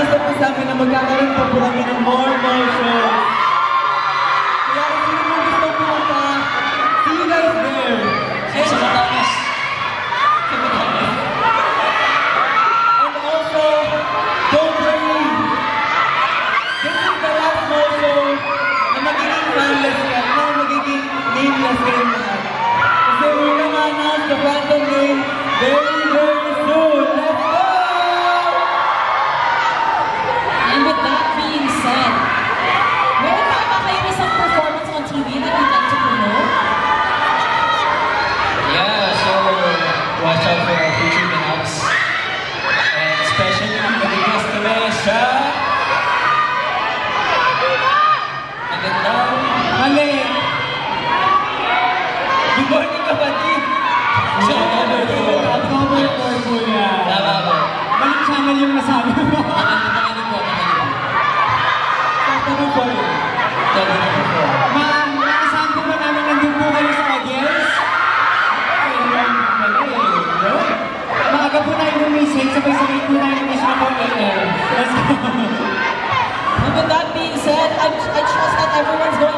nag-uusap po sa amin na magkakaroon pa po kami ng more shows. Kaya kung sino mo gusto pumunta, see you guys there. And, Sa Batangas. and also, don't worry. This is the last more show na magiging fanless ka, na magiging nameless kayong lahat. Kasi we're gonna announce the Phantom name very soon. Let's go! And with that being said, meron pa ba kayo isang performance on TV that you'd like to promote? Yeah, so watch out for our future lineups. And especially mag-guest kami sa magandang mali. Good morning, kapatid! So, October 4 po yan. tama ba? Balik channel yung nasabi mo. Makinig po. Tatanong ko rin. Maasahan po ba namin nandun po kayo sa audience? Maaga po tayo bumising, sabay-sabay po tayo bumising po AM. Let's go. And with that being said, I trust that everyone's going